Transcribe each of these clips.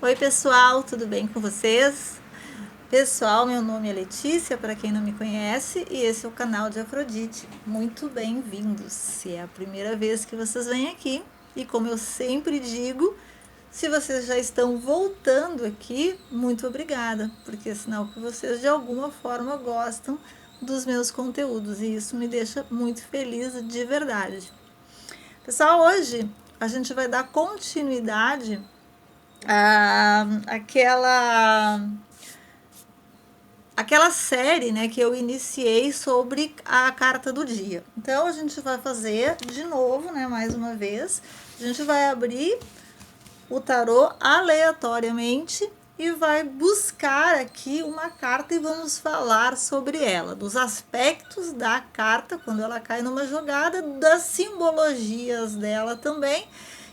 Oi pessoal, tudo bem com vocês? Pessoal, meu nome é Letícia, para quem não me conhece, e esse é o canal de Afrodite. Muito bem-vindos! Se é a primeira vez que vocês vêm aqui, e como eu sempre digo, se vocês já estão voltando aqui, muito obrigada, porque é sinal que vocês de alguma forma gostam dos meus conteúdos, e isso me deixa muito feliz de verdade. Pessoal, hoje a gente vai dar continuidade aquela série, né, que eu iniciei sobre a carta do dia. Então a gente vai fazer de novo, né, mais uma vez. A gente vai abrir o tarô aleatoriamente e vai buscar aqui uma carta e vamos falar sobre ela, dos aspectos da carta quando ela cai numa jogada, das simbologias dela também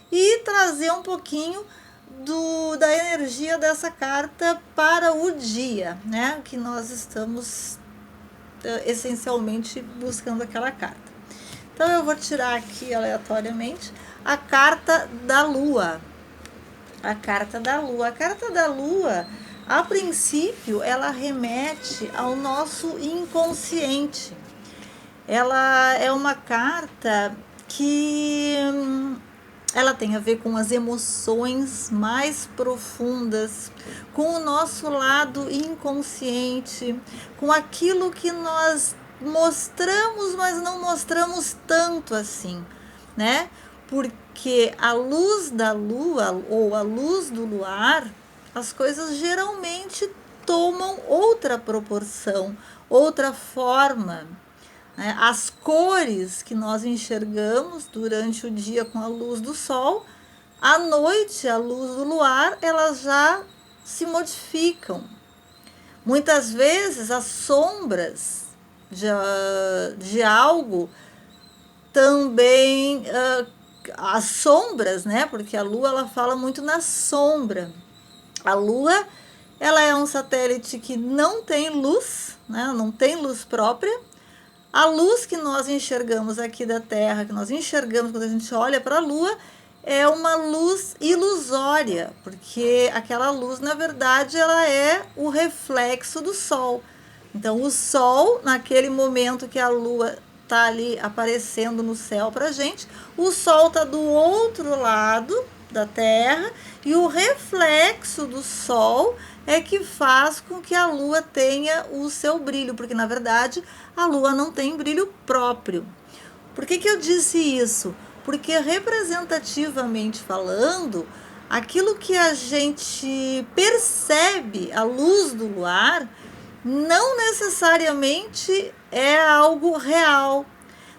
e trazer um pouquinho da energia dessa carta para o dia, né? Que nós estamos essencialmente buscando aquela carta. Então eu vou tirar aqui aleatoriamente a carta da Lua. A carta da Lua. A carta da Lua, a princípio, ela remete ao nosso inconsciente. Ela é uma carta que ela tem a ver com as emoções mais profundas, com o nosso lado inconsciente, com aquilo que nós mostramos, mas não mostramos tanto assim, né? Porque a luz da lua ou a luz do luar, as coisas geralmente tomam outra proporção, outra forma. As cores que nós enxergamos durante o dia com a luz do sol, à noite, a luz do luar, elas já se modificam. Muitas vezes as sombras de algo também, as sombras, né? Porque a lua ela fala muito na sombra. A lua ela é um satélite que não tem luz, né? Não tem luz própria. A luz que nós enxergamos aqui da Terra, que nós enxergamos quando a gente olha para a Lua, é uma luz ilusória, porque aquela luz, na verdade, ela é o reflexo do Sol. Então, o Sol, naquele momento que a Lua está ali aparecendo no céu para a gente, o Sol está do outro lado da Terra e o reflexo do Sol é que faz com que a Lua tenha o seu brilho, porque na verdade a Lua não tem brilho próprio. Por que eu disse isso? Porque representativamente falando, aquilo que a gente percebe à luz do luar não necessariamente é algo real,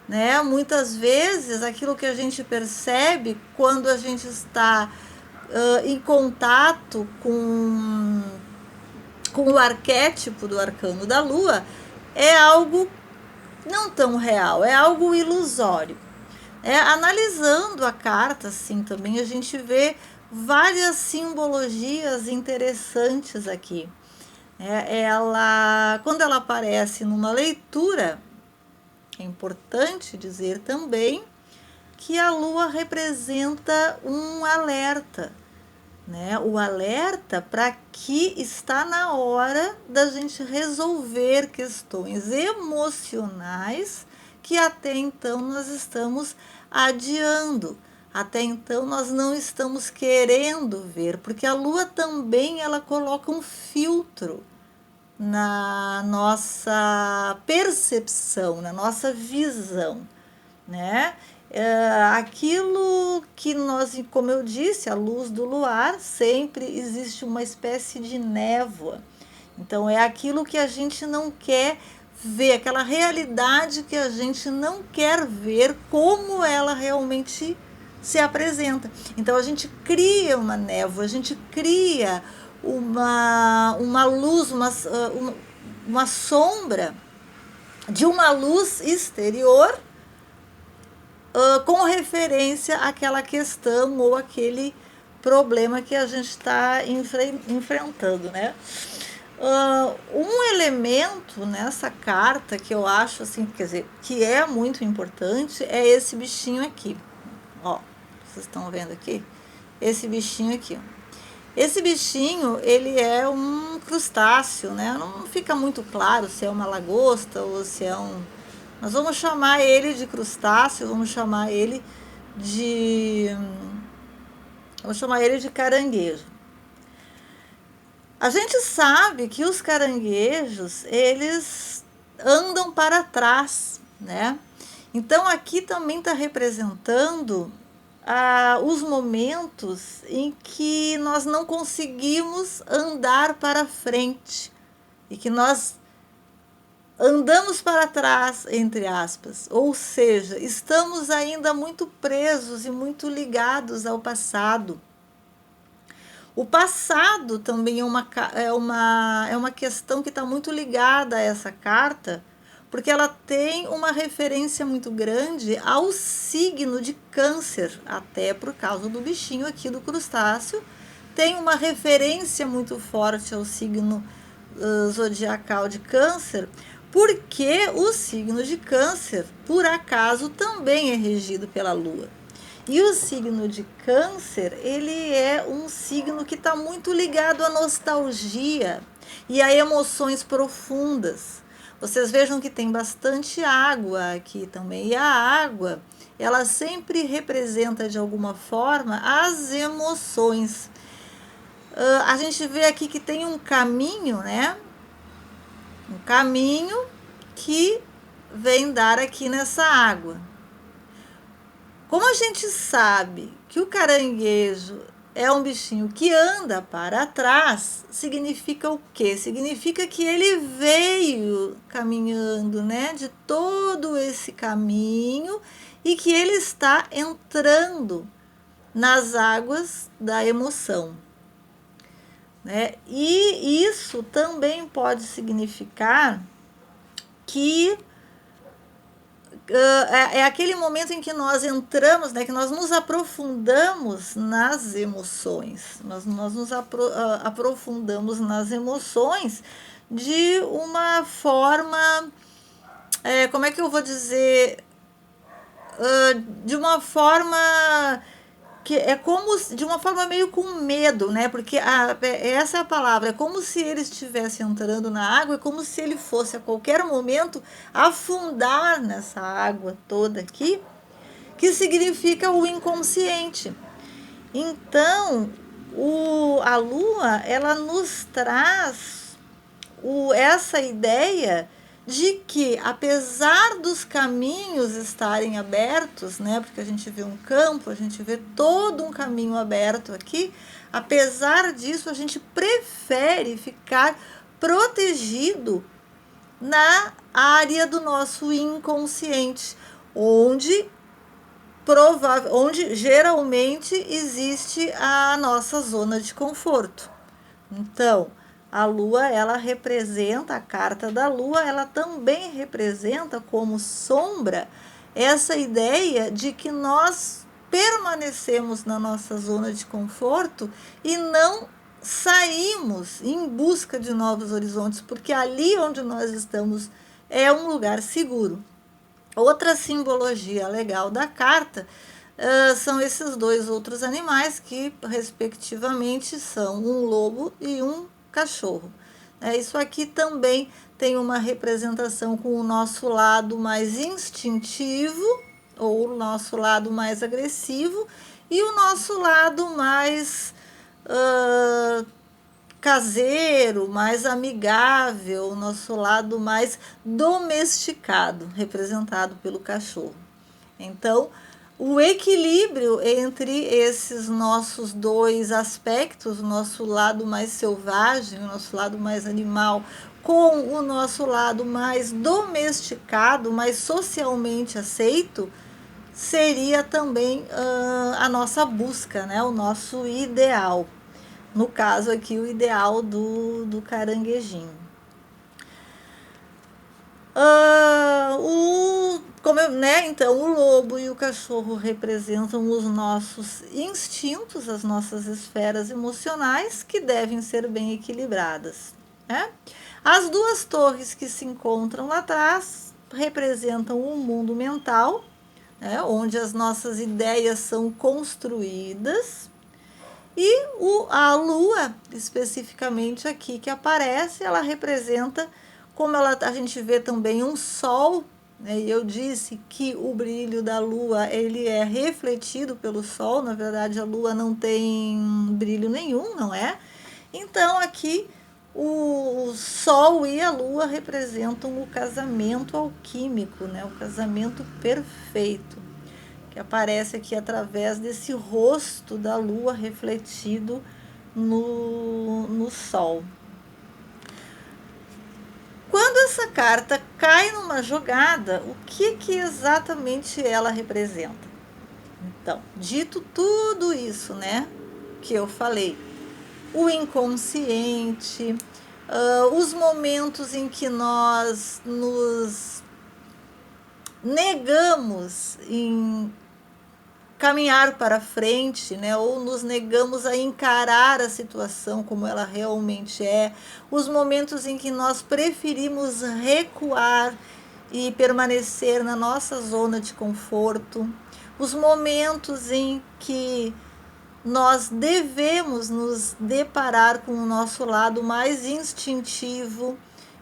né? Muitas vezes aquilo que a gente percebe quando a gente está em contato com o arquétipo do arcano da Lua é algo não tão real, é algo ilusório. Analisando a carta, assim, também a gente vê várias simbologias interessantes aqui. Quando ela aparece numa leitura, é importante dizer também que a Lua representa um alerta, né? O alerta para que está na hora da gente resolver questões emocionais que até então nós estamos adiando. Até então nós não estamos querendo ver, porque a Lua também ela coloca um filtro na nossa percepção, na nossa visão, né? Aquilo que nós, como eu disse, a luz do luar, sempre existe uma espécie de névoa. Então, é aquilo que a gente não quer ver, aquela realidade que a gente não quer ver como ela realmente se apresenta. Então, a gente cria uma névoa, a gente cria uma luz, uma sombra de uma luz exterior com referência àquela questão ou aquele problema que a gente está enfrentando, né? Um elemento nessa carta que eu acho assim, quer dizer, que é muito importante é esse bichinho aqui. Ó, vocês estão vendo aqui? Esse bichinho aqui. Esse bichinho, ele é um crustáceo, né? Não fica muito claro se é uma lagosta ou se é um... Nós vamos chamar ele de crustáceo, vamos chamar ele de... Vamos chamar ele de caranguejo. A gente sabe que os caranguejos, eles andam para trás, né? Então, aqui também está representando os momentos em que nós não conseguimos andar para frente e que nós andamos para trás, entre aspas, ou seja, estamos ainda muito presos e muito ligados ao passado. O passado também é uma questão que está muito ligada a essa carta, porque ela tem uma referência muito grande ao signo de Câncer, até por causa do bichinho aqui do crustáceo, tem uma referência muito forte ao signo zodiacal de Câncer, porque o signo de Câncer, por acaso, também é regido pela Lua. E o signo de Câncer, ele é um signo que está muito ligado à nostalgia e a emoções profundas. Vocês vejam que tem bastante água aqui também. E a água, ela sempre representa de alguma forma as emoções. A gente vê aqui que tem um caminho, né? Um caminho que vem dar aqui nessa água. Como a gente sabe que o caranguejo é um bichinho que anda para trás, significa o quê? Significa que ele veio caminhando, né, de todo esse caminho e que ele está entrando nas águas da emoção, né? E isso também pode significar que é aquele momento em que nós entramos, né, que nós nos aprofundamos nas emoções. Nós nos aprofundamos nas emoções de uma forma, como é que eu vou dizer? De uma forma que é como de uma forma meio com medo, né? Porque essa é a palavra, é como se ele estivesse entrando na água, é como se ele fosse a qualquer momento afundar nessa água toda aqui, que significa o inconsciente. Então, a Lua, ela nos traz essa ideia de que, apesar dos caminhos estarem abertos, né, porque a gente vê um campo, a gente vê todo um caminho aberto aqui, apesar disso, a gente prefere ficar protegido na área do nosso inconsciente, onde geralmente existe a nossa zona de conforto. Então, a Lua, ela representa, a carta da Lua, ela também representa como sombra essa ideia de que nós permanecemos na nossa zona de conforto e não saímos em busca de novos horizontes, porque ali onde nós estamos é um lugar seguro. Outra simbologia legal da carta são esses dois outros animais que, respectivamente, são um lobo e um cachorro. Isso aqui também tem uma representação com o nosso lado mais instintivo, ou o nosso lado mais agressivo, e o nosso lado mais caseiro, mais amigável, o nosso lado mais domesticado, representado pelo cachorro. Então, o equilíbrio entre esses nossos dois aspectos, o nosso lado mais selvagem, o nosso lado mais animal, com o nosso lado mais domesticado, mais socialmente aceito, seria também a nossa busca, né? O nosso ideal. No caso aqui, o ideal do caranguejinho. Então, o lobo e o cachorro representam os nossos instintos, as nossas esferas emocionais, que devem ser bem equilibradas, né? As duas torres que se encontram lá atrás representam um mundo mental, né, onde as nossas ideias são construídas, E a lua, especificamente aqui que aparece, ela representa, como a gente vê também um sol, né? E eu disse que o brilho da lua ele é refletido pelo sol, na verdade a lua não tem brilho nenhum, não é? Então aqui o sol e a lua representam o casamento alquímico, né? O casamento perfeito, que aparece aqui através desse rosto da lua refletido no sol. Quando essa carta cai numa jogada, o que exatamente ela representa? Então, dito tudo isso, né, que eu falei, o inconsciente, os momentos em que nós nos negamos em caminhar para frente, né, ou nos negamos a encarar a situação como ela realmente é, os momentos em que nós preferimos recuar e permanecer na nossa zona de conforto, os momentos em que nós devemos nos deparar com o nosso lado mais instintivo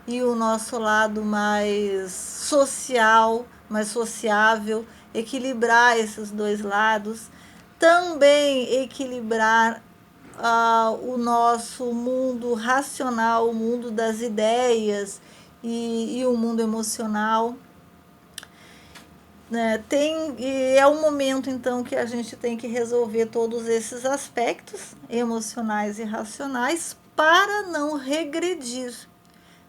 e o nosso lado mais social, mais sociável, equilibrar esses dois lados, também equilibrar o nosso mundo racional, o mundo das ideias e o mundo emocional. E é um momento então que a gente tem que resolver todos esses aspectos emocionais e racionais para não regredir,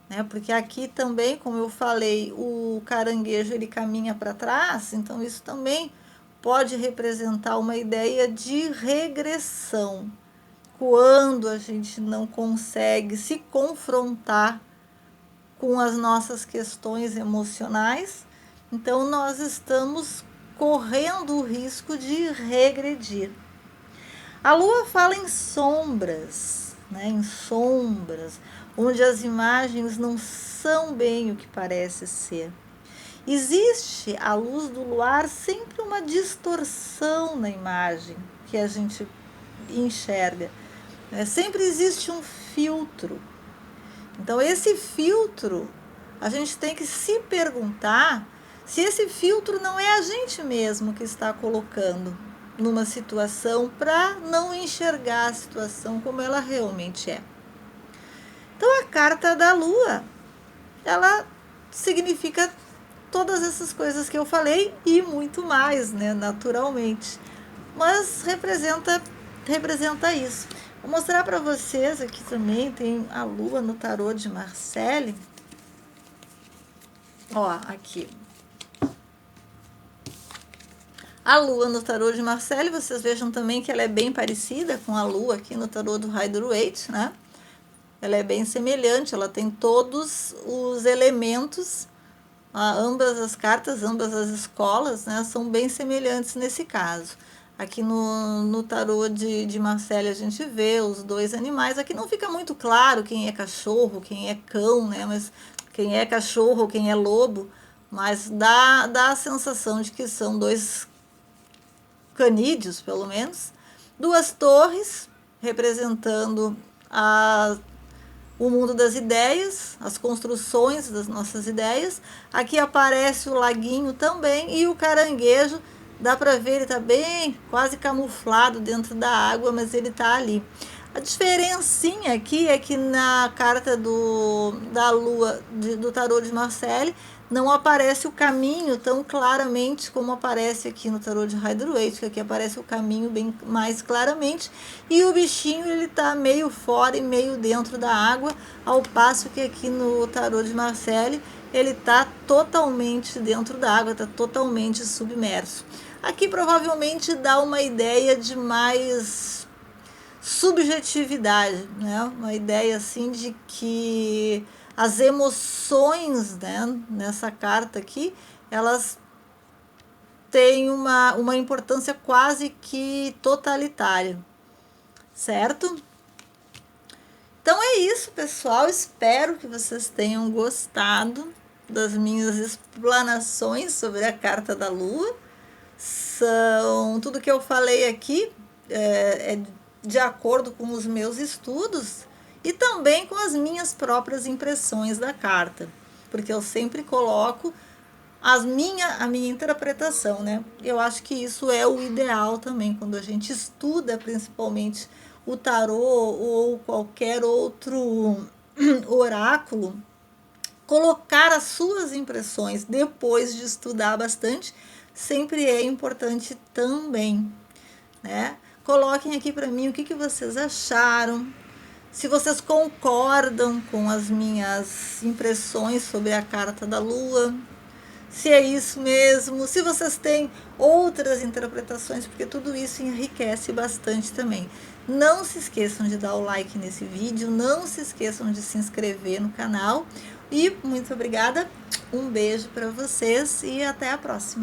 né? Porque aqui também, como eu falei, o caranguejo ele caminha para trás, então isso também pode representar uma ideia de regressão, quando a gente não consegue se confrontar com as nossas questões emocionais. Então, nós estamos correndo o risco de regredir. A lua fala em sombras, né? Em sombras, onde as imagens não são bem o que parece ser. Existe à luz do luar sempre uma distorção na imagem que a gente enxerga. Sempre existe um filtro. Então, esse filtro, a gente tem que se perguntar se esse filtro não é a gente mesmo que está colocando numa situação para não enxergar a situação como ela realmente é. Então, a carta da lua, ela significa todas essas coisas que eu falei e muito mais, né, naturalmente. Mas representa isso. Vou mostrar para vocês aqui também, tem a lua no tarô de Marcelle. Ó, aqui. A lua no tarô de Marcelle, vocês vejam também que ela é bem parecida com a lua aqui no tarô do Rider-Waite, né? Ela é bem semelhante, ela tem todos os elementos, ambas as cartas, ambas as escolas, né, são bem semelhantes nesse caso. Aqui no tarô de Marcelle a gente vê os dois animais. Aqui não fica muito claro quem é cachorro, quem é cão, né? Mas quem é cachorro, quem é lobo. Mas dá a sensação de que são dois canídeos, pelo menos. Duas torres representando o mundo das ideias, as construções das nossas ideias. Aqui aparece o laguinho também e o caranguejo. Dá para ver, ele está bem quase camuflado dentro da água, mas ele está ali. A diferencinha aqui é que na carta da lua do tarô de Marcelle não aparece o caminho tão claramente como aparece aqui no tarô de Rider-Waite, que aqui aparece o caminho bem mais claramente, e o bichinho ele está meio fora e meio dentro da água, ao passo que aqui no tarô de Marcelle ele está totalmente dentro da água, está totalmente submerso. Aqui provavelmente dá uma ideia de mais subjetividade, né? Uma ideia assim de que as emoções, né, nessa carta aqui, elas têm uma importância quase que totalitária, certo? Então é isso, pessoal. Espero que vocês tenham gostado das minhas explanações sobre a carta da lua. Tudo que eu falei aqui é de acordo com os meus estudos e também com as minhas próprias impressões da carta, porque eu sempre coloco a minha interpretação, né? Eu acho que isso é o ideal também, quando a gente estuda principalmente o tarô ou qualquer outro oráculo, colocar as suas impressões depois de estudar bastante sempre é importante também, né? Coloquem aqui para mim o que vocês acharam, se vocês concordam com as minhas impressões sobre a carta da Lua, se é isso mesmo, se vocês têm outras interpretações, porque tudo isso enriquece bastante também. Não se esqueçam de dar o like nesse vídeo, não se esqueçam de se inscrever no canal e muito obrigada, um beijo para vocês e até a próxima.